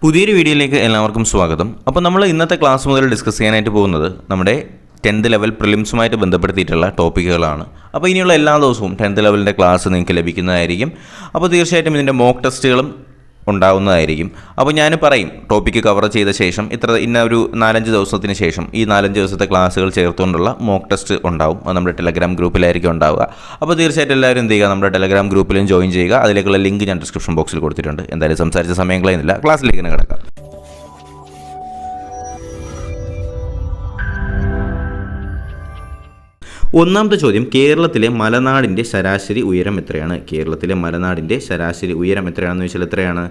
പുതിയൊരു വീഡിയോയിലേക്ക് എല്ലാവർക്കും സ്വാഗതം. അപ്പോൾ നമ്മൾ ഇന്നത്തെ ക്ലാസ് മുതൽ ഡിസ്കസ് ചെയ്യാനായിട്ട് പോകുന്നത് നമ്മുടെ 10th ലെവൽ പ്രിലിംസുമായിട്ട് ബന്ധപ്പെടുത്തിയിട്ടുള്ള ടോപ്പിക്കുകളാണ്. അപ്പോൾ ഇനിയുള്ള എല്ലാ ദിവസവും 10th ലെവലിൻ്റെ ക്ലാസ് നിങ്ങൾക്ക് ലഭിക്കുന്നതായിരിക്കും. അപ്പോൾ തീർച്ചയായിട്ടും ഇതിൻ്റെ മോക്ക് ടെസ്റ്റുകളും ഉണ്ടാവുന്നതായിരിക്കും. അപ്പോൾ ഞാൻ പറയും ടോപ്പിക്ക് കവർ ചെയ്ത ശേഷം ഇന്ന ഒരു 4-5 ദിവസത്തിന് ശേഷം ഈ 4-5 ദിവസത്തെ ക്ലാസ്സുകൾ ചേർത്തുകൊണ്ടുള്ള മോക്ക് ടെസ്റ്റ് ഉണ്ടാവും. അത് നമ്മുടെ ടെലഗ്രാം ഗ്രൂപ്പിലായിരിക്കും ഉണ്ടാവുക. അപ്പോൾ തീർച്ചയായിട്ടും എല്ലാവരും എന്ത് ചെയ്യുക, നമ്മുടെ ടെലഗ്രാം ഗ്രൂപ്പിലും ജോയിൻ ചെയ്യുക. അതിലേക്കുള്ള ലിങ്ക് ഞാൻ ഡിസ്ക്രിപ്ഷൻ ബോക്സിൽ കൊടുത്തിട്ടുണ്ട്. എന്തായാലും സംസാരിച്ച സമയം കളയുന്നില്ല, ക്ലാസ്സിലേക്ക് തന്നെ കിടക്കാം. ഒന്നാമത്തെ ചോദ്യം, കേരളത്തിലെ മലനാടിൻ്റെ ശരാശരി ഉയരം എത്രയാണ്? കേരളത്തിലെ മലനാടിൻ്റെ ശരാശരി ഉയരം എത്രയാണെന്ന് ചോദിച്ചാൽ എത്രയാണ്?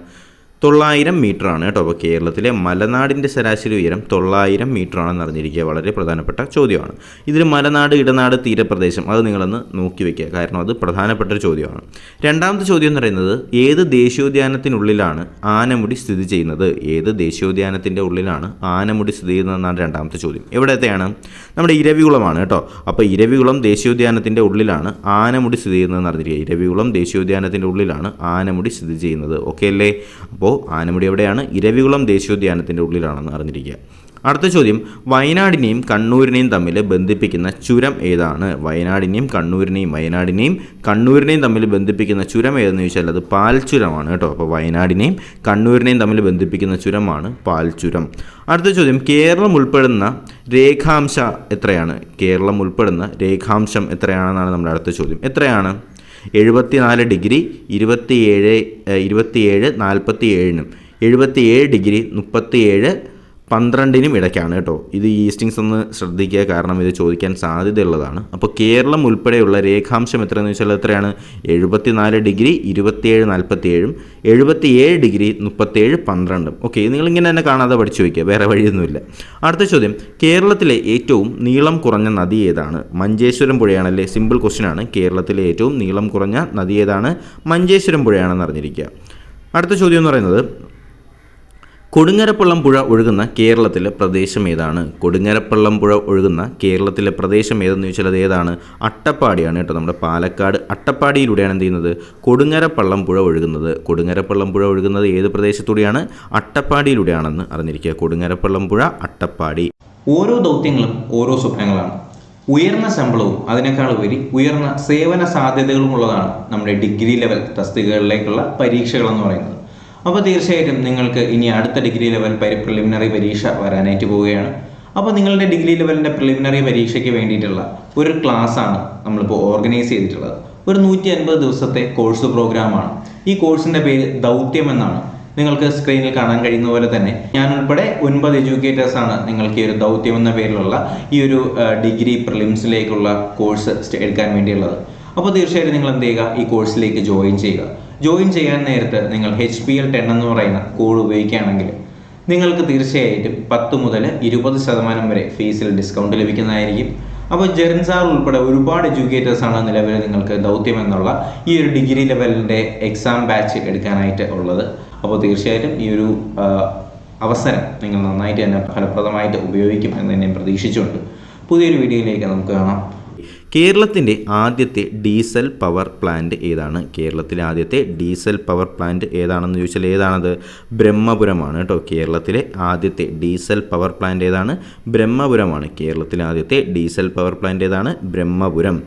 900 മീറ്ററാണ് കേട്ടോ. അപ്പോൾ കേരളത്തിലെ മലനാടിൻ്റെ ശരാശരി ഉയരം 900 മീറ്ററാണെന്ന് അറിഞ്ഞിരിക്കുക. വളരെ പ്രധാനപ്പെട്ട ചോദ്യമാണ്. ഇതിൽ മലനാട്, ഇടനാട്, തീരപ്രദേശം അത് നിങ്ങളൊന്ന് നോക്കി വയ്ക്കുക, കാരണം അത് പ്രധാനപ്പെട്ടൊരു ചോദ്യമാണ്. രണ്ടാമത്തെ ചോദ്യം എന്ന് പറയുന്നത്, ഏത് ദേശീയോദ്യാനത്തിനുള്ളിലാണ് ആനമുടി സ്ഥിതി ചെയ്യുന്നത്? ഏത് ദേശീയോദ്യാനത്തിൻ്റെ ഉള്ളിലാണ് ആനമുടി സ്ഥിതി ചെയ്യുന്നതെന്നാണ് രണ്ടാമത്തെ ചോദ്യം. എവിടത്തെയാണ്? നമ്മുടെ ഇരവികുളമാണ് കേട്ടോ. അപ്പോൾ ഇരവികുളം ദേശീയോദ്യാനത്തിൻ്റെ ഉള്ളിലാണ് ആനമുടി സ്ഥിതി ചെയ്യുന്നതെന്ന് അറിഞ്ഞിരിക്കുക. ഇരവികുളം ദേശീയോദ്യാനത്തിൻ്റെ ഉള്ളിലാണ് ആനമുടി സ്ഥിതി ചെയ്യുന്നത്. ഓക്കെ അല്ലേ? അപ്പോൾ ആനമുടി എവിടെയാണ്? ഇരവികുളം ദേശീയോദ്യാനത്തിൻ്റെ ഉള്ളിലാണെന്ന് അറിഞ്ഞിരിക്കുക. അടുത്ത ചോദ്യം, വയനാടിനെയും കണ്ണൂരിനെയും തമ്മിൽ ബന്ധിപ്പിക്കുന്ന ചുരം ഏതാണ്? വയനാടിനെയും കണ്ണൂരിനെയും തമ്മിൽ ബന്ധിപ്പിക്കുന്ന ചുരം ഏതെന്ന് ചോദിച്ചാൽ അത് പാൽച്ചുരമാണ് കേട്ടോ. അപ്പോൾ വയനാടിനെയും കണ്ണൂരിനെയും തമ്മിൽ ബന്ധിപ്പിക്കുന്ന ചുരമാണ് പാൽച്ചുരം. അടുത്ത ചോദ്യം, കേരളം ഉൾപ്പെടുന്ന രേഖാംശ എത്രയാണ്? കേരളം ഉൾപ്പെടുന്ന രേഖാംശം എത്രയാണെന്നാണ് നമ്മുടെ അടുത്ത ചോദ്യം. എത്രയാണ്? 74 ഡിഗ്രി 27 47നും 77 ഡിഗ്രി 37 12നും ഇടയ്ക്കാണ് കേട്ടോ. ഇത് ഈസ്റ്റിങ്സ് ഒന്ന് ശ്രദ്ധിക്കുക, കാരണം ഇത് ചോദിക്കാൻ സാധ്യതയുള്ളതാണ്. അപ്പോൾ കേരളം ഉൾപ്പെടെയുള്ള രേഖാംശം എത്രയെന്ന് വെച്ചാൽ എത്രയാണ്? 74 ഡിഗ്രി 27 47നും 77 ഡിഗ്രി 37 12. ഓക്കെ, നിങ്ങളിങ്ങനെ തന്നെ കാണാതെ പഠിച്ചു വയ്ക്കുക, വേറെ വഴിയൊന്നുമില്ല. അടുത്ത ചോദ്യം, കേരളത്തിലെ ഏറ്റവും നീളം കുറഞ്ഞ നദി ഏതാണ്? മഞ്ചേശ്വരം പുഴയാണല്ലേ. സിമ്പിൾ ക്വസ്റ്റ്യൻ ആണ്. കേരളത്തിലെ ഏറ്റവും നീളം കുറഞ്ഞ നദി ഏതാണ്? മഞ്ചേശ്വരം പുഴയാണെന്ന് അറിഞ്ഞിരിക്കുക. അടുത്ത ചോദ്യം എന്ന് പറയുന്നത്, കൊടുങ്ങരപ്പള്ളം പുഴ ഒഴുകുന്ന കേരളത്തിലെ പ്രദേശം ഏതാണ്? കൊടുങ്ങരപ്പള്ളം പുഴ ഒഴുകുന്ന കേരളത്തിലെ പ്രദേശം ഏതെന്ന് ചോദിച്ചാൽ അത് ഏതാണ്? അട്ടപ്പാടിയാണ് കേട്ടോ. നമ്മുടെ പാലക്കാട് അട്ടപ്പാടിയിലൂടെയാണ് എന്ത് ചെയ്യുന്നത്? കൊടുങ്ങരപ്പള്ളം പുഴ ഒഴുകുന്നത്. കൊടുങ്ങരപ്പള്ളം പുഴ ഒഴുകുന്നത് ഏത് പ്രദേശത്തൂടെയാണ്? അട്ടപ്പാടിയിലൂടെയാണെന്ന് അറിഞ്ഞിരിക്കുക. കൊടുങ്ങരപ്പള്ളം പുഴ, അട്ടപ്പാടി. ഓരോ ദൗത്യങ്ങളും ഓരോ സ്വപ്നങ്ങളാണ്. ഉയർന്ന ശമ്പളവും അതിനേക്കാൾ ഉപരി ഉയർന്ന സേവന സാധ്യതകളും ഉള്ളതാണ് നമ്മുടെ ഡിഗ്രി ലെവൽ തസ്തികകളിലേക്കുള്ള പരീക്ഷകൾ എന്ന് പറയുന്നത്. അപ്പോൾ തീർച്ചയായിട്ടും നിങ്ങൾക്ക് ഇനി അടുത്ത ഡിഗ്രി ലെവൽ പ്രിലിമിനറി പരീക്ഷ വരാനായിട്ട് പോവുകയാണ്. അപ്പോൾ നിങ്ങളുടെ ഡിഗ്രി ലെവലിൻ്റെ പ്രിലിമിനറി പരീക്ഷയ്ക്ക് വേണ്ടിയിട്ടുള്ള ഒരു ക്ലാസ്സാണ് നമ്മളിപ്പോൾ ഓർഗനൈസ് ചെയ്തിട്ടുള്ളത്. ഒരു 150 ദിവസത്തെ കോഴ്സ് പ്രോഗ്രാമാണ്. ഈ കോഴ്സിൻ്റെ പേര് ദൗത്യം എന്നാണ്. നിങ്ങൾക്ക് സ്ക്രീനിൽ കാണാൻ കഴിയുന്ന പോലെ തന്നെ ഞാൻ ഉൾപ്പെടെ 9 എഡ്യൂക്കേറ്റേഴ്സാണ് നിങ്ങൾക്ക് ഈ ഒരു ദൗത്യം എന്ന പേരിലുള്ള ഈ ഒരു ഡിഗ്രി പ്രിലിംസിലേക്കുള്ള കോഴ്സ് എടുക്കാൻ വേണ്ടിയുള്ളത്. അപ്പോൾ തീർച്ചയായിട്ടും നിങ്ങൾ എന്ത് ചെയ്യുക, ഈ കോഴ്സിലേക്ക് ജോയിൻ ചെയ്യുക. ജോയിൻ ചെയ്യാൻ നേരത്ത് നിങ്ങൾ HPL 10 എന്ന് പറയുന്ന കോഡ് ഉപയോഗിക്കുകയാണെങ്കിൽ നിങ്ങൾക്ക് തീർച്ചയായിട്ടും 10 മുതൽ 20% വരെ ഫീസിൽ ഡിസ്കൗണ്ട് ലഭിക്കുന്നതായിരിക്കും. അപ്പോൾ ജെറിൻസാർ ഉൾപ്പെടെ ഒരുപാട് എഡ്യൂക്കേറ്റേഴ്സാണ് നിലവിൽ നിങ്ങൾക്ക് ദൗത്യം എന്നുള്ള ഈ ഒരു ഡിഗ്രി ലെവലിൻ്റെ എക്സാം ബാച്ച് എടുക്കാനായിട്ട് ഉള്ളത്. അപ്പോൾ തീർച്ചയായിട്ടും ഈ ഒരു അവസരം നിങ്ങൾ നന്നായിട്ട് തന്നെ ഫലപ്രദമായിട്ട് ഉപയോഗിക്കും എന്ന് തന്നെ പ്രതീക്ഷിച്ചുകൊണ്ട് പുതിയൊരു വീഡിയോയിലേക്ക് നമുക്ക് കാണാം. കേരളത്തിൻ്റെ ആദ്യത്തെ ഡീസൽ പവർ പ്ലാന്റ് ഏതാണ്? കേരളത്തിലെ ആദ്യത്തെ ഡീസൽ പവർ പ്ലാന്റ് ഏതാണെന്ന് ചോദിച്ചാൽ ഏതാണത്? ബ്രഹ്മപുരമാണ് കേട്ടോ. കേരളത്തിലെ ആദ്യത്തെ ഡീസൽ പവർ പ്ലാന്റ് ഏതാണ്? ബ്രഹ്മപുരമാണ്. കേരളത്തിലെ ആദ്യത്തെ ഡീസൽ പവർ പ്ലാന്റ് ഏതാണ്? ബ്രഹ്മപുരം.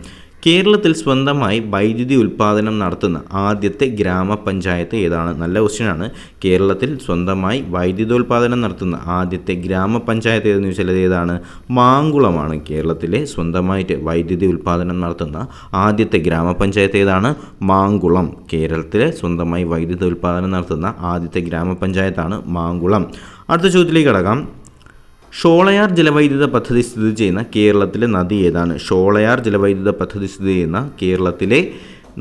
കേരളത്തിൽ സ്വന്തമായി വൈദ്യുതി ഉൽപ്പാദനം നടത്തുന്ന ആദ്യത്തെ ഗ്രാമപഞ്ചായത്ത് ഏതാണ്? നല്ല ക്വസ്റ്റ്യനാണ്. കേരളത്തിൽ സ്വന്തമായി വൈദ്യുതോൽപാദനം നടത്തുന്ന ആദ്യത്തെ ഗ്രാമപഞ്ചായത്ത് ഏതെന്ന് ചോദിച്ചാൽ ഏതാണ്? മാങ്കുളമാണ്. കേരളത്തിലെ സ്വന്തമായിട്ട് വൈദ്യുതി ഉൽപ്പാദനം നടത്തുന്ന ആദ്യത്തെ ഗ്രാമപഞ്ചായത്ത് ഏതാണ്? മാങ്കുളം. കേരളത്തിലെ സ്വന്തമായി വൈദ്യുതി ഉൽപ്പാദനം നടത്തുന്ന ആദ്യത്തെ ഗ്രാമപഞ്ചായത്താണ് മാങ്കുളം. അടുത്ത ചോദ്യത്തിലേക്ക് കടക്കാം. ഷോളയാർ ജലവൈദ്യുത പദ്ധതി സ്ഥിതി ചെയ്യുന്ന കേരളത്തിലെ നദി ഏതാണ്? ഷോളയാർ ജലവൈദ്യുത പദ്ധതി സ്ഥിതി ചെയ്യുന്ന കേരളത്തിലെ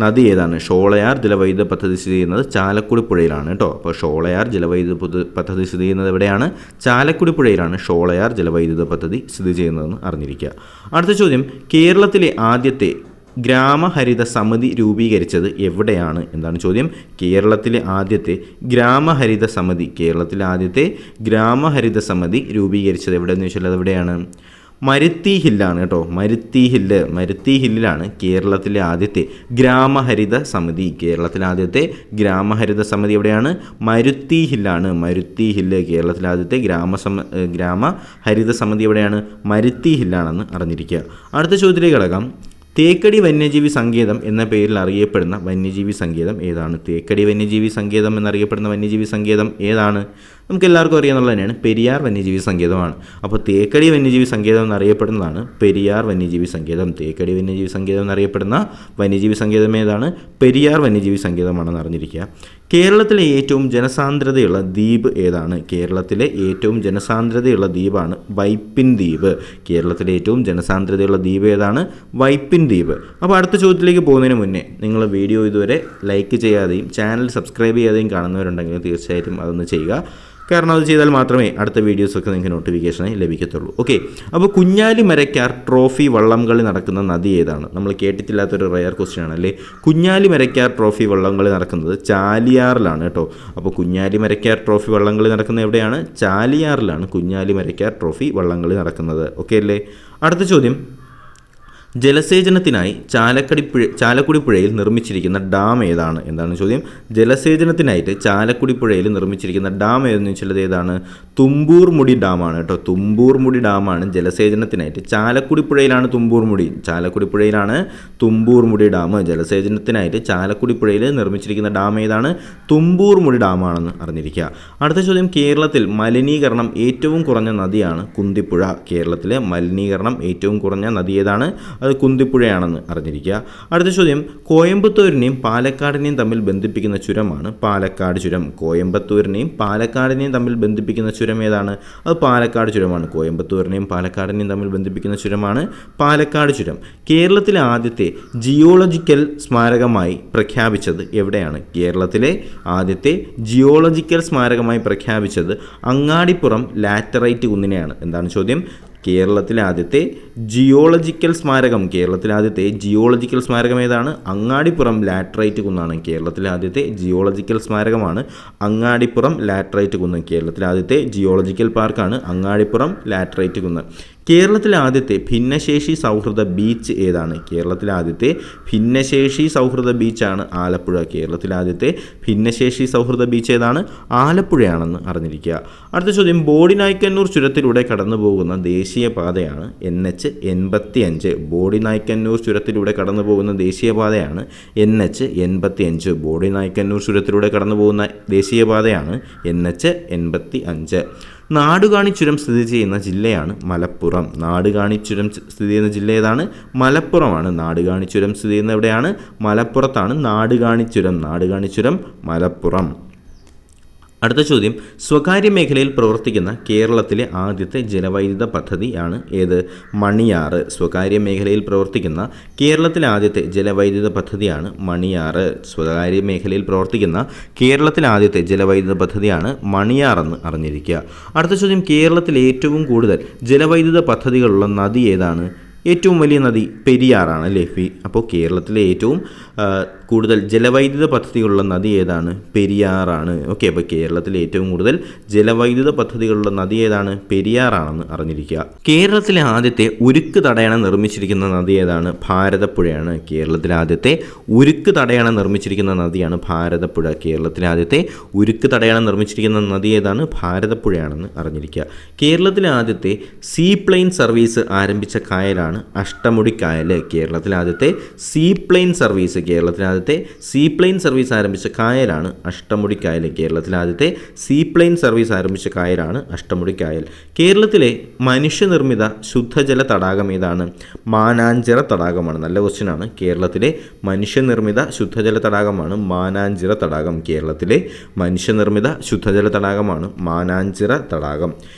നദി ഏതാണ്? ഷോളയാർ ജലവൈദ്യുത പദ്ധതി സ്ഥിതി ചെയ്യുന്നത് ചാലക്കുടി പുഴയിലാണ് കേട്ടോ. അപ്പോൾ ഷോളയാർ ജലവൈദ്യുത പദ്ധതി സ്ഥിതി ചെയ്യുന്നത് എവിടെയാണ്? ചാലക്കുടി പുഴയിലാണ് ഷോളയാർ ജലവൈദ്യുത പദ്ധതി സ്ഥിതി ചെയ്യുന്നതെന്ന് അറിഞ്ഞിരിക്കുക. അടുത്ത ചോദ്യം, കേരളത്തിലെ ആദ്യത്തെ ഗ്രാമഹരിത സമിതി രൂപീകരിച്ചത് എവിടെയാണ്? എന്താണ് ചോദ്യം? കേരളത്തിലെ ആദ്യത്തെ ഗ്രാമഹരിത സമിതി രൂപീകരിച്ചത് എവിടെയെന്ന് ചോദിച്ചാൽ അതെവിടെയാണ്? മരുത്തി ഹില്ലാണ് കേട്ടോ. മരുത്തി ഹില്ലിലാണ് കേരളത്തിലെ ആദ്യത്തെ ഗ്രാമഹരിത സമിതി. കേരളത്തിലെ ആദ്യത്തെ ഗ്രാമഹരിത സമിതി എവിടെയാണ്? മരുത്തി ഹില്ലാണ്. മരുത്തി ഹില്ല് കേരളത്തിലെ ആദ്യത്തെ ഗ്രാമഹരിത സമിതി എവിടെയാണ്? മരുത്തി ഹില്ലാണെന്ന് അറിഞ്ഞിരിക്കുക. അടുത്ത ചോദ്യത്തിലേക്ക് കിടക്കാം. തേക്കടി വന്യജീവി സങ്കേതം എന്ന പേരിൽ അറിയപ്പെടുന്ന വന്യജീവി സങ്കേതം ഏതാണ്? തേക്കടി വന്യജീവി സങ്കേതം എന്നറിയപ്പെടുന്ന വന്യജീവി സങ്കേതം ഏതാണ്? നമുക്ക് എല്ലാവർക്കും അറിയാവുന്നത് തന്നെയാണ്, പെരിയാർ വന്യജീവി സങ്കേതമാണ്. അപ്പോൾ തേക്കടി വന്യജീവി സങ്കേതം എന്നറിയപ്പെടുന്നതാണ് പെരിയാർ വന്യജീവി സങ്കേതം. തേക്കടി വന്യജീവി സങ്കേതം എന്നറിയപ്പെടുന്ന വന്യജീവി സങ്കേതം ഏതാണ്? പെരിയാർ വന്യജീവി സങ്കേതമാണെന്ന് അറിഞ്ഞിരിക്കുക. കേരളത്തിലെ ഏറ്റവും ജനസാന്ദ്രതയുള്ള ദ്വീപ് ഏതാണ്? കേരളത്തിലെ ഏറ്റവും ജനസാന്ദ്രതയുള്ള ദ്വീപാണ് വൈപ്പിൻ ദ്വീപ്. കേരളത്തിലെ ഏറ്റവും ജനസാന്ദ്രതയുള്ള ദ്വീപ് ഏതാണ്? വൈപ്പിൻ ദ്വീപ്. അപ്പോൾ അടുത്ത ചോദ്യത്തിലേക്ക് പോകുന്നതിന് മുന്നേ നിങ്ങൾ വീഡിയോ ഇതുവരെ ലൈക്ക് ചെയ്യാതെയും ചാനൽ സബ്സ്ക്രൈബ് ചെയ്യാതെയും കാണുന്നവരുണ്ടെങ്കിൽ തീർച്ചയായിട്ടും അതൊന്ന് ചെയ്യുക. കാരണം അത് ചെയ്താൽ മാത്രമേ അടുത്ത വീഡിയോസൊക്കെ നിങ്ങൾക്ക് നോട്ടിഫിക്കേഷനായി ലഭിക്കത്തുള്ളൂ. ഓക്കെ, അപ്പോൾ കുഞ്ഞാലി മരക്കാർ ട്രോഫി വള്ളംകളി നടക്കുന്ന നദി ഏതാണ്? നമ്മൾ കേട്ടിട്ടില്ലാത്തൊരു റയർ ക്വസ്റ്റ്യൻ ആണല്ലേ. കുഞ്ഞാലി മരക്കാർ ട്രോഫി വള്ളംകളി നടക്കുന്നത് ചാലിയാറിലാണ് കേട്ടോ. അപ്പോൾ കുഞ്ഞാലി മരക്കാർ ട്രോഫി വള്ളംകളി നടക്കുന്നത് എവിടെയാണ്? ചാലിയാറിലാണ് കുഞ്ഞാലി മരക്കാർ ട്രോഫി വള്ളംകളി നടക്കുന്നത്. ഓക്കെ അല്ലേ? അടുത്ത ചോദ്യം, ജലസേചനത്തിനായി ചാലക്കുടി പുഴയിൽ നിർമ്മിച്ചിരിക്കുന്ന ഡാം ഏതാണ്? എന്താണ് ചോദ്യം? ജലസേചനത്തിനായിട്ട് ചാലക്കുടി പുഴയിൽ നിർമ്മിച്ചിരിക്കുന്ന ഡാം ഏതെന്ന് വെച്ചാൽ ഏതാണ്? തുമ്പൂർമുടി ഡാമാണ് കേട്ടോ. തുമ്പൂർമുടി ഡാമാണ് ജലസേചനത്തിനായിട്ട്. ചാലക്കുടി പുഴയിലാണ് തുമ്പൂർമുടി. ചാലക്കുടി പുഴയിലാണ് തുമ്പൂർമുടി ഡാം. ജലസേചനത്തിനായിട്ട് ചാലക്കുടി പുഴയിൽ നിർമ്മിച്ചിരിക്കുന്ന ഡാം ഏതാണ്? തുമ്പൂർമുടി ഡാമാണെന്ന് അറിഞ്ഞിരിക്കുക. അടുത്ത ചോദ്യം, കേരളത്തിൽ മലിനീകരണം ഏറ്റവും കുറഞ്ഞ നദിയാണ് കുന്തിപ്പുഴ. കേരളത്തിലെ മലിനീകരണം ഏറ്റവും കുറഞ്ഞ നദി ഏതാണ്? അത് കുന്തിപ്പുഴയാണെന്ന് അറിഞ്ഞിരിക്കുക. അടുത്ത ചോദ്യം, കോയമ്പത്തൂരിനെയും പാലക്കാടിനെയും തമ്മിൽ ബന്ധിപ്പിക്കുന്ന ചുരമാണ് പാലക്കാട് ചുരം. കോയമ്പത്തൂരിനെയും പാലക്കാടിനെയും തമ്മിൽ ബന്ധിപ്പിക്കുന്ന ചുരം ഏതാണ്? അത് പാലക്കാട് ചുരമാണ്. കോയമ്പത്തൂരിനെയും പാലക്കാടിനെയും തമ്മിൽ ബന്ധിപ്പിക്കുന്ന ചുരമാണ് പാലക്കാട് ചുരം. കേരളത്തിലെ ആദ്യത്തെ ജിയോളജിക്കൽ സ്മാരകമായി പ്രഖ്യാപിച്ചത് എവിടെയാണ്? കേരളത്തിലെ ആദ്യത്തെ ജിയോളജിക്കൽ സ്മാരകമായി പ്രഖ്യാപിച്ചത് അങ്ങാടിപ്പുറം ലാറ്ററൈറ്റ് കുന്നിനെയാണ്. എന്താണ് ചോദ്യം? കേരളത്തിലെ ആദ്യത്തെ ജിയോളജിക്കൽ സ്മാരകം ഏതാണ്? അങ്ങാടിപ്പുറം ലാറ്ററൈറ്റ് കുന്നാണ്. കേരളത്തിലെ ആദ്യത്തെ ജിയോളജിക്കൽ സ്മാരകമാണ് അങ്ങാടിപ്പുറം ലാറ്ററൈറ്റ് കുന്ന്. കേരളത്തിലെ ആദ്യത്തെ ജിയോളജിക്കൽ പാർക്കാണ് അങ്ങാടിപ്പുറം ലാറ്ററൈറ്റ് കുന്ന്. കേരളത്തിലെ ആദ്യത്തെ ഭിന്നശേഷി സൗഹൃദ ബീച്ച് ഏതാണ്? കേരളത്തിലെ ആദ്യത്തെ ഭിന്നശേഷി സൗഹൃദ ബീച്ചാണ് ആലപ്പുഴ. കേരളത്തിലെ ആദ്യത്തെ ഭിന്നശേഷി സൗഹൃദ ബീച്ച് ഏതാണ്? ആലപ്പുഴയാണെന്ന് അറിഞ്ഞിരിക്കുക. അടുത്ത ചോദ്യം, ബോഡിനായ്ക്കന്നൂർ ചുരത്തിലൂടെ കടന്നു പോകുന്ന ദേശീയപാതയാണ് NH85. ബോഡിനായ്ക്കന്നൂർ ചുരത്തിലൂടെ കടന്നു പോകുന്ന ദേശീയപാതയാണ് NH85. ബോഡിനായ്ക്കന്നൂർ ചുരത്തിലൂടെ കടന്നു പോകുന്ന ദേശീയപാതയാണ് NH85. നാടുകാണി ചുരം സ്ഥിതി ചെയ്യുന്ന ജില്ലയാണ് മലപ്പുറം. നാടുകാണി ചുരം സ്ഥിതി ചെയ്യുന്ന ജില്ല ഏതാണ്? മലപ്പുറമാണ്. നാടുകാണി ചുരം സ്ഥിതി ചെയ്യുന്ന എവിടെയാണ്? മലപ്പുറത്താണ് നാടുകാണി ചുരം മലപ്പുറം. അടുത്ത ചോദ്യം, സ്വകാര്യ മേഖലയിൽ പ്രവർത്തിക്കുന്ന കേരളത്തിലെ ആദ്യത്തെ ജലവൈദ്യുത പദ്ധതിയാണ് ഏത്? മണിയാറ്. സ്വകാര്യ മേഖലയിൽ പ്രവർത്തിക്കുന്ന കേരളത്തിലെ ആദ്യത്തെ ജലവൈദ്യുത പദ്ധതിയാണ് മണിയാറ്. സ്വകാര്യ മേഖലയിൽ പ്രവർത്തിക്കുന്ന കേരളത്തിലെ ആദ്യത്തെ ജലവൈദ്യുത പദ്ധതിയാണ് മണിയാറെന്ന് അറിഞ്ഞിരിക്കുക. അടുത്ത ചോദ്യം, കേരളത്തിൽ ഏറ്റവും കൂടുതൽ ജലവൈദ്യുത പദ്ധതികളുള്ള നദി ഏതാണ്? ഏറ്റവും വലിയ നദി പെരിയാറാണ് അല്ലേ. അപ്പോൾ കേരളത്തിലെ ഏറ്റവും കൂടുതൽ ജലവൈദ്യുത പദ്ധതികളുള്ള നദി ഏതാണ്? പെരിയാറാണ്. ഓക്കെ, അപ്പോൾ കേരളത്തിലെ ഏറ്റവും കൂടുതൽ ജലവൈദ്യുത പദ്ധതികളുള്ള നദി ഏതാണ്? പെരിയാറാണെന്ന് അറിഞ്ഞിരിക്കുക. കേരളത്തിലെ ആദ്യത്തെ ഉരുക്ക് തടയണ നിർമ്മിച്ചിരിക്കുന്ന നദി ഏതാണ്? ഭാരതപ്പുഴയാണ്. കേരളത്തിലെ ആദ്യത്തെ ഉരുക്ക് തടയണ നിർമ്മിച്ചിരിക്കുന്ന നദിയാണ് ഭാരതപ്പുഴ. കേരളത്തിലെ ആദ്യത്തെ ഉരുക്ക് തടയണ നിർമ്മിച്ചിരിക്കുന്ന നദി ഏതാണ്? ഭാരതപ്പുഴയാണെന്ന് അറിഞ്ഞിരിക്കുക. കേരളത്തിലെ ആദ്യത്തെ സീപ്ലെയിൻ സർവീസ് ആരംഭിച്ച കായലാണ് അഷ്ടമുടിക്കായൽ. കേരളത്തിലെ ആദ്യത്തെ സീപ്ലെയിൻ സർവീസ് ആരംഭിച്ച കായലാണ് അഷ്ടമുടിക്കായൽ. കേരളത്തിലെ ആദ്യത്തെ സീപ്ലെയിൻ സർവീസ് ആരംഭിച്ച കായലാണ് അഷ്ടമുടിക്കായൽ. കേരളത്തിലെ മനുഷ്യനിർമ്മിത ശുദ്ധജല തടാകം ഏതാണ്? മാനാഞ്ചിറ തടാകമാണ്. നല്ല ക്വസ്റ്റ്യനാണ്. കേരളത്തിലെ മനുഷ്യനിർമ്മിത ശുദ്ധജല തടാകമാണ് മാനാഞ്ചിറ തടാകം. കേരളത്തിലെ മനുഷ്യനിർമ്മിത ശുദ്ധജല തടാകമാണ് മാനാഞ്ചിറ തടാകം.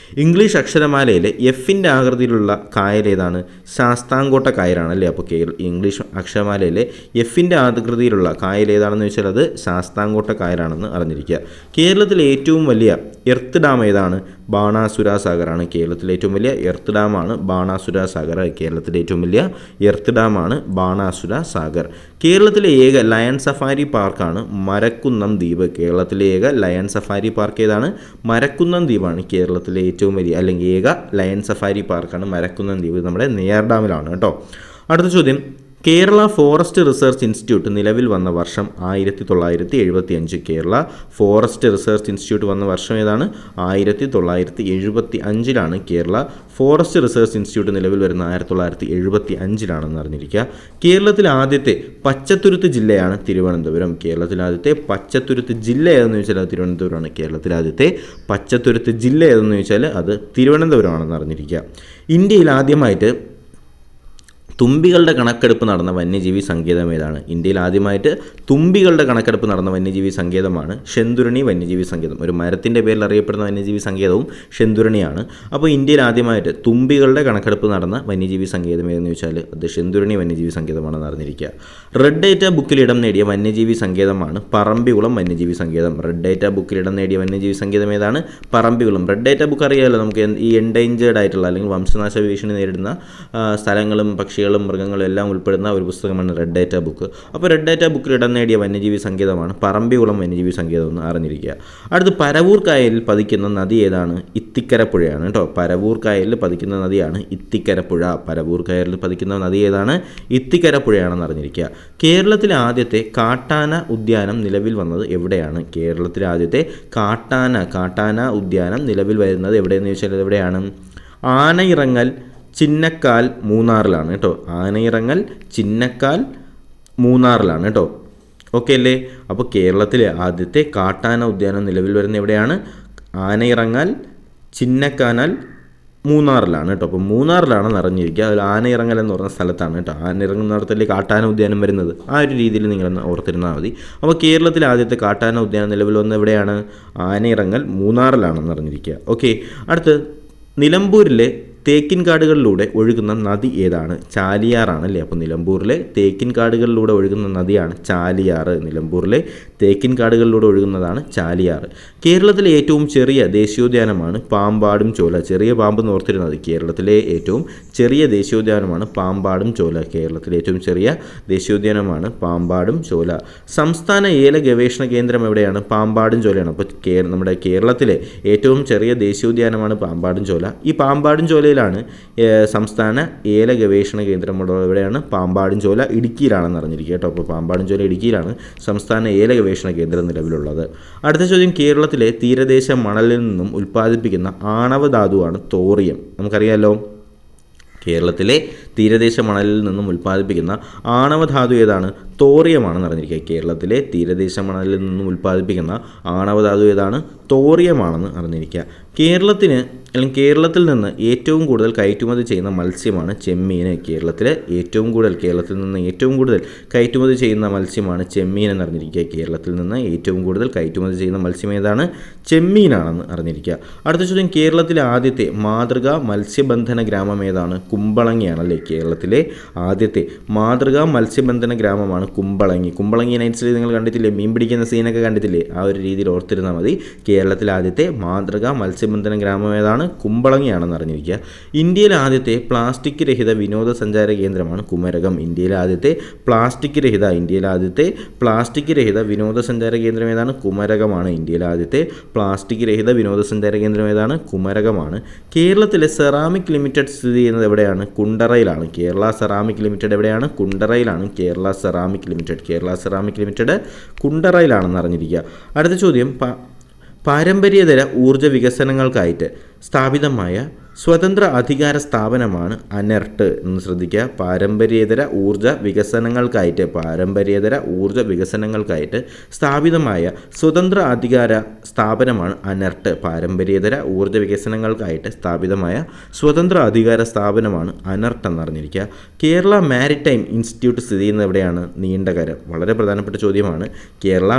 ഇംഗ്ലീഷ് അക്ഷരമാലയിലെ എഫിൻ്റെ ആകൃതിയിലുള്ള കായൽ ഏതാണ്? ശാസ്താംകോട്ട കായലാണ് അല്ലേ. അപ്പോൾ ഇംഗ്ലീഷ് അക്ഷരമാലയിലെ എഫിൻ്റെ ആകൃതിയിൽ ആകൃതിയിലുള്ള കായൽ ഏതാണെന്ന് ചോദിച്ചാൽ അത് ശാസ്താംകോട്ട കായലാണെന്ന് അറിഞ്ഞിരിക്കുക. കേരളത്തിലെ ഏറ്റവും വലിയ എർത്ത് ഡാം ഏതാണ്? ബാണാസുര സാഗറാണ്. കേരളത്തിലെ ഏറ്റവും വലിയ എർത്ത് ഡാമാണ് ബാണാസുര സാഗർ. കേരളത്തിലെ ഏറ്റവും വലിയ എർത്ത് ഡാമാണ് ബാണാസുര സാഗർ. കേരളത്തിലെ ഏക ലയൺ സഫാരി പാർക്കാണ് മരക്കുന്നം ദ്വീപ്. കേരളത്തിലെ ഏക ലയൺ സഫാരി പാർക്ക് ഏതാണ്? മരക്കുന്നം ദ്വീപാണ് കേരളത്തിലെ ഏറ്റവും വലിയ അല്ലെങ്കിൽ ഏക ലയൺ സഫാരി പാർക്കാണ് മരക്കുന്നം ദ്വീപ്. നമ്മുടെ നെയ്യാർ ഡാമിലാണ് കേട്ടോ. അടുത്ത ചോദ്യം, കേരള ഫോറസ്റ്റ് റിസർച്ച് ഇൻസ്റ്റിറ്റ്യൂട്ട് നിലവിൽ വന്ന വർഷം 1975. കേരള ഫോറസ്റ്റ് റിസർച്ച് ഇൻസ്റ്റിറ്റ്യൂട്ട് വന്ന വർഷം ഏതാണ്? 1975 കേരള ഫോറസ്റ്റ് റിസർച്ച് ഇൻസ്റ്റിറ്റ്യൂട്ട് നിലവിൽ വരുന്ന 1975 അറിഞ്ഞിരിക്കുക. കേരളത്തിലെ ആദ്യത്തെ പച്ചത്തുരുത്ത് ജില്ലയാണ് തിരുവനന്തപുരം. കേരളത്തിലെ ആദ്യത്തെ പച്ചത്തുരുത്ത് ജില്ല ഏതെന്ന് ചോദിച്ചാൽ അത് തിരുവനന്തപുരമാണ്. കേരളത്തിലെ ആദ്യത്തെ പച്ചത്തുരുത്ത് ജില്ല ഏതെന്ന് ചോദിച്ചാൽ അത് തിരുവനന്തപുരമാണെന്ന് അറിഞ്ഞിരിക്കുക. ഇന്ത്യയിൽ ആദ്യമായിട്ട് തുമ്പികളുടെ കണക്കെടുപ്പ് നടന്ന വന്യജീവി സങ്കേതം ഏതാണ്? ഇന്ത്യയിൽ ആദ്യമായിട്ട് തുമ്പികളുടെ കണക്കെടുപ്പ് നടന്ന വന്യജീവി സങ്കേതമാണ് ശെന്തുരണി വന്യജീവി സങ്കേതം. ഒരു മരത്തിൻ്റെ പേരിൽ അറിയപ്പെടുന്ന വന്യജീവി സങ്കേതവും ശെന്തുരണിയാണ്. അപ്പോൾ ഇന്ത്യയിൽ ആദ്യമായിട്ട് തുമ്പികളുടെ കണക്കെടുപ്പ് നടന്ന വന്യജീവി സങ്കേതം ഏതെന്ന് ചോദിച്ചാൽ അത് ശെന്തുരണി വന്യജീവി സങ്കേതമാണെന്ന് അറിഞ്ഞിരിക്കുക. റെഡ് ഡേറ്റ ബുക്കിൽ ഇടം നേടിയ വന്യജീവി സങ്കേതമാണ് പറമ്പിക്കുളം വന്യജീവി സങ്കേതം. റെഡ് ഡേറ്റ ബുക്കിൽ ഇടം നേടിയ വന്യജീവി സങ്കേതം ഏതാണ്? പറമ്പിക്കുളം. റെഡ് ഡേറ്റ ബുക്ക് അറിയാമല്ലോ നമുക്ക്, ഈ എൻഡേഞ്ചേർഡ് ആയിട്ടുള്ള അല്ലെങ്കിൽ വംശനാശ ഭീഷണി നേരിടുന്ന സ്ഥലങ്ങളും പക്ഷികളും മൃഗങ്ങളും എല്ലാം ഉൾപ്പെടുന്ന ഒരു പുസ്തകമാണ് റെഡ് ഡേറ്റ ബുക്ക്. അപ്പോൾ റെഡ് ഡേറ്റ ബുക്കിൽ ഇടം നേടിയ വന്യജീവി സങ്കേതമാണ് പറമ്പിക്കുളം വന്യജീവി സങ്കേതം എന്ന് അറിഞ്ഞിരിക്കുക. അടുത്ത് പരവൂർ കായലിൽ പതിക്കുന്ന നദി ഏതാണ്? ഇത്തിക്കരപ്പുഴയാണ് കേട്ടോ. പരവൂർ കായലിൽ പതിക്കുന്ന നദിയാണ് ഇത്തിക്കരപ്പുഴ. പരവൂർ കായലിൽ പതിക്കുന്ന നദി ഏതാണ്? ഇത്തിക്കരപ്പുഴയാണെന്ന് അറിഞ്ഞിരിക്കുക. കേരളത്തിലെ ആദ്യത്തെ കാട്ടാന ഉദ്യാനം നിലവിൽ വന്നത് എവിടെയാണ്? കേരളത്തിലെ ആദ്യത്തെ കാട്ടാന ഉദ്യാനം നിലവിൽ വരുന്നത് എവിടെയെന്ന് ചോദിച്ചാൽ എവിടെയാണ്? ആനയിറങ്ങൽ ചിന്നക്കാൽ മൂന്നാറിലാണ് കേട്ടോ. ആനയിറങ്ങൽ ചിന്നക്കാൽ മൂന്നാറിലാണ് കേട്ടോ. ഓക്കെ അല്ലേ? അപ്പോൾ കേരളത്തിലെ ആദ്യത്തെ കാട്ടാന ഉദ്യാനം നിലവിൽ വരുന്ന എവിടെയാണ്? ആനയിറങ്ങൽ ചിന്നക്കാനാൽ മൂന്നാറിലാണ് കേട്ടോ. അപ്പോൾ മൂന്നാറിലാണെന്ന് അറിഞ്ഞിരിക്കുക. അതിൽ ആനയിറങ്ങൽ എന്ന് പറഞ്ഞ സ്ഥലത്താണ് കേട്ടോ. ആനയിറങ്ങുന്നിടത്തല്ലേ കാട്ടാന ഉദ്യാനം വരുന്നത്. ആ ഒരു രീതിയിൽ നിങ്ങളൊന്ന് ഓർത്തിരുന്നാൽ മതി. അപ്പോൾ കേരളത്തിലെ ആദ്യത്തെ കാട്ടാന ഉദ്യാനം നിലവിൽ വന്ന എവിടെയാണ്? ആനയിറങ്ങൽ മൂന്നാറിലാണെന്ന് അറിഞ്ഞിരിക്കുക. ഓക്കെ. അടുത്ത്, നിലമ്പൂരിലെ തേക്കിൻ കാടുകളിലൂടെ ഒഴുകുന്ന നദി ഏതാണ്? ചാലിയാറാണല്ലേ. അപ്പോൾ നിലമ്പൂരിലെ തേക്കിൻ കാടുകളിലൂടെ ഒഴുകുന്ന നദിയാണ് ചാലിയാറ്. നിലമ്പൂരിലെ തേക്കിൻ കാടുകളിലൂടെ ഒഴുകുന്നതാണ് ചാലിയാറ്. കേരളത്തിലെ ഏറ്റവും ചെറിയ ദേശീയോദ്യാനമാണ് പാമ്പാടും ചോല. ചെറിയ പാമ്പ് എന്ന് ഓർത്തിരുന്നത്. കേരളത്തിലെ ഏറ്റവും ചെറിയ ദേശീയോദ്യാനമാണ് പാമ്പാടും ചോല. കേരളത്തിലെ ഏറ്റവും ചെറിയ ദേശീയോദ്യാനമാണ് പാമ്പാടും ചോല. സംസ്ഥാന ഏല ഗവേഷണ കേന്ദ്രം എവിടെയാണ്? പാമ്പാടും ചോലയാണ്. അപ്പോൾ നമ്മുടെ കേരളത്തിലെ ഏറ്റവും ചെറിയ ദേശീയോദ്യാനമാണ് പാമ്പാടും ചോല. ഈ പാമ്പാടും ചോലയിൽ സംസ്ഥാന ഏല ഗവേഷണ കേന്ദ്രമുള്ള എവിടെയാണ്? പാമ്പാടും ചോല ഇടുക്കിയിലാണെന്ന് അറിഞ്ഞിരിക്കുക കേട്ടോ. അപ്പോൾ പാമ്പാടും ചോല ഇടുക്കിയിലാണ് സംസ്ഥാന ഏല ഗവേഷണ കേന്ദ്രം നിലവിലുള്ളത്. അടുത്ത ചോദ്യം, കേരളത്തിലെ തീരദേശ മണലിൽ നിന്നും ഉൽപ്പാദിപ്പിക്കുന്ന ആണവധാതുവാണ് തോറിയം. നമുക്കറിയാമല്ലോ, കേരളത്തിലെ തീരദേശ മണലിൽ നിന്നും ഉൽപ്പാദിപ്പിക്കുന്ന ആണവധാതു ഏതാണ്? തോറിയമാണെന്ന് അറിഞ്ഞിരിക്കുക. കേരളത്തിലെ തീരദേശ മണലിൽ നിന്നും ഉൽപ്പാദിപ്പിക്കുന്ന ആണവധാതു ഏതാണ്? തോറിയമാണെന്ന് അറിഞ്ഞിരിക്കുക. കേരളത്തിൽ നിന്ന് ഏറ്റവും കൂടുതൽ കയറ്റുമതി ചെയ്യുന്ന മത്സ്യമാണ് ചെമ്മീൻ. കേരളത്തിൽ നിന്ന് ഏറ്റവും കൂടുതൽ കയറ്റുമതി ചെയ്യുന്ന മത്സ്യമാണ് ചെമ്മീൻ എന്നറിഞ്ഞിരിക്കുക. കേരളത്തിൽ നിന്ന് ഏറ്റവും കൂടുതൽ കയറ്റുമതി ചെയ്യുന്ന മത്സ്യം ഏതാണ്? ചെമ്മീനാണെന്ന് അറിഞ്ഞിരിക്കുക. അടുത്ത ചോദ്യം, കേരളത്തിലെ ആദ്യത്തെ മാതൃകാ മത്സ്യബന്ധന ഗ്രാമം ഏതാണ്? കുമ്പളങ്ങിയാണല്ലേ. കേരളത്തിലെ ആദ്യത്തെ മാതൃകാ മത്സ്യബന്ധന ഗ്രാമമാണ് കുമ്പളങ്ങി നൈറ്റ്സിൽ നിങ്ങൾ കണ്ടിട്ടില്ലേ? മീൻ പിടിക്കുന്ന സീനൊക്കെ കണ്ടിട്ടില്ലേ? ആ ഒരു രീതിയിൽ ഓർത്തിരുന്നാൽ മതി. കേരളത്തിലെ ആദ്യത്തെ മാതൃകാ മത്സ്യബന്ധന ഗ്രാമം ഏതാണ്? കുമ്പളങ്ങിയാണെന്ന് അറിഞ്ഞിരിക്കുക. ഇന്ത്യയിലെ ആദ്യത്തെ പ്ലാസ്റ്റിക് രഹിത വിനോദസഞ്ചാര കേന്ദ്രമാണ് കുമരകം. ഇന്ത്യയിലെ ആദ്യത്തെ പ്ലാസ്റ്റിക് രഹിത വിനോദസഞ്ചാര കേന്ദ്രം ഏതാണ്? കുമരകമാണ്. ഇന്ത്യയിലെ ആദ്യത്തെ പ്ലാസ്റ്റിക് രഹിത വിനോദസഞ്ചാര കേന്ദ്രം ഏതാണ്? കുമരകമാണ്. കേരളത്തിലെ സെറാമിക് ലിമിറ്റഡ് സ്ഥിതി ചെയ്യുന്നത് എവിടെയാണ്? കുണ്ടറയിലാണ്. കേരള സെറാമിക് ലിമിറ്റഡ് എവിടെയാണ്? കുണ്ടറയിലാണ്. കേരള സെറാമിക് ലിമിറ്റഡ് കുണ്ടറയിലാണെന്ന് അറിഞ്ഞിരിക്കുക. അടുത്ത ചോദ്യം, പാരമ്പര്യേതര ഊർജ്ജ വികസനങ്ങൾക്കായിട്ട് സ്ഥാപിതമായ സ്വതന്ത്ര അധികാര സ്ഥാപനമാണ് അനെർട്ട് എന്ന് ശ്രദ്ധിക്കുക. പാരമ്പര്യേതര ഊർജ്ജ വികസനങ്ങൾക്കായിട്ട് സ്ഥാപിതമായ സ്വതന്ത്ര അധികാര സ്ഥാപനമാണ് അനെർട്ട്. പാരമ്പര്യേതര ഊർജ്ജ വികസനങ്ങൾക്കായിട്ട് സ്ഥാപിതമായ സ്വതന്ത്ര അധികാര സ്ഥാപനമാണ് അനെർട്ട് എന്നറിഞ്ഞിരിക്കുക. കേരള മാരിടൈം ഇൻസ്റ്റിറ്റ്യൂട്ട് സ്ഥിതി ചെയ്യുന്നത് എവിടെയാണ്? നീണ്ടകര. വളരെ പ്രധാനപ്പെട്ട ചോദ്യമാണ്. Kerala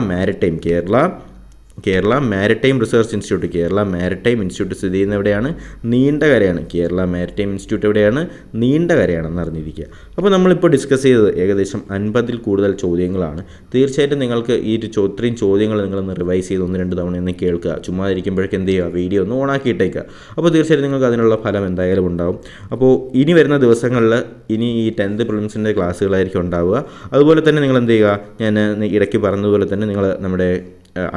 Kerala maritime research institute, Kerala maritime institute സ്ഥിതി ചെയ്യുന്ന എവിടെയാണ്? നീണ്ടകരയാണ്. കേരള മാരിടൈം ഇൻസ്റ്റിറ്റ്യൂട്ട് എവിടെയാണ്? നീണ്ടകരയാണെന്ന് അറിഞ്ഞിരിക്കുക. അപ്പോൾ നമ്മളിപ്പോൾ ഡിസ്കസ് ചെയ്തത് ഏകദേശം 50-ൽ കൂടുതൽ ചോദ്യങ്ങളാണ്. തീർച്ചയായിട്ടും നിങ്ങൾക്ക് ഈ ഇത്രയും ചോദ്യങ്ങൾ നിങ്ങളൊന്ന് റിവൈസ് ചെയ്ത് 1-2 തവണ ഒന്ന് കേൾക്കുക. ചുമ്മാ ഇരിക്കുമ്പോഴേക്ക് എന്ത് ചെയ്യുക? വീഡിയോ ഒന്ന് ഓണാക്കിയിട്ടേക്കുക. അപ്പോൾ തീർച്ചയായിട്ടും നിങ്ങൾക്ക് അതിനുള്ള ഫലം എന്തായാലും ഉണ്ടാവും. അപ്പോൾ ഇനി വരുന്ന ദിവസങ്ങളിൽ ഇനി ഈ 10th പ്രിലിംസിൻ്റെ ക്ലാസ്സുകളായിരിക്കും ഉണ്ടാവുക. അതുപോലെ തന്നെ നിങ്ങൾ എന്ത് ചെയ്യുക? ഞാൻ ഇടയ്ക്ക് പറഞ്ഞതുപോലെ തന്നെ നിങ്ങൾ നമ്മുടെ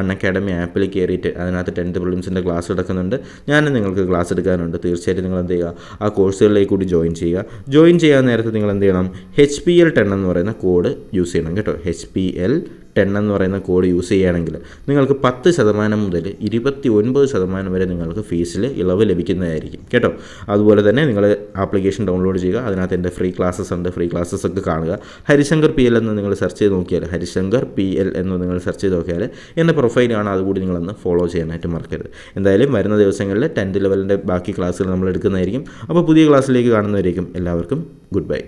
UNACADEMY ആപ്പിൽ കയറിയിട്ട് അതിനകത്ത് 10th പ്രിലിംസിൻ്റെ ക്ലാസ് എടുക്കുന്നുണ്ട്. ഞാൻ നിങ്ങൾക്ക് ക്ലാസ് എടുക്കാനുണ്ട്. തീർച്ചയായിട്ടും നിങ്ങൾ എന്ത് ചെയ്യുക? ആ കോഴ്സുകളിലേക്ക് കൂടി ജോയിൻ ചെയ്യുക. ജോയിൻ ചെയ്യാൻ നേരത്തെ നിങ്ങൾ എന്ത് ചെയ്യണം? HPL10 എന്ന് പറയുന്ന കോഡ് യൂസ് ചെയ്യണം കേട്ടോ. HPL10 എന്ന് പറയുന്ന കോഡ് യൂസ് ചെയ്യുകയാണെങ്കിൽ നിങ്ങൾക്ക് 10% മുതൽ 29% വരെ നിങ്ങൾക്ക് ഫീസിൽ ഇളവ് ലഭിക്കുന്നതായിരിക്കും കേട്ടോ. അതുപോലെ തന്നെ നിങ്ങൾ ആപ്ലിക്കേഷൻ ഡൗൺലോഡ് ചെയ്യുക. അതിനകത്ത് എൻ്റെ ഫ്രീ ക്ലാസ്സസ് ഉണ്ട്. ഫ്രീ ക്ലാസ്സസ് ഒക്കെ കാണുക. ഹരിശങ്കർ PL എന്ന് നിങ്ങൾ സെർച്ച് ചെയ്ത് നോക്കിയാൽ, ഹരിശങ്കർ PL എന്ന് നിങ്ങൾ സെർച്ച് ചെയ്ത് നോക്കിയാൽ എൻ്റെ പ്രൊഫൈലാണ്. അതുകൂടി നിങ്ങളൊന്ന് ഫോളോ ചെയ്യാനായിട്ട് മറക്കരുത്. എന്തായാലും വരുന്ന ദിവസങ്ങളിൽ 10th ലെവലിൻ്റെ ബാക്കി ക്ലാസ്സുകൾ നമ്മൾ എടുക്കുന്നതായിരിക്കും. അപ്പോൾ പുതിയ ക്ലാസ്സിലേക്ക് കാണുന്നവരേക്കും എല്ലാവർക്കും ഗുഡ് ബൈ.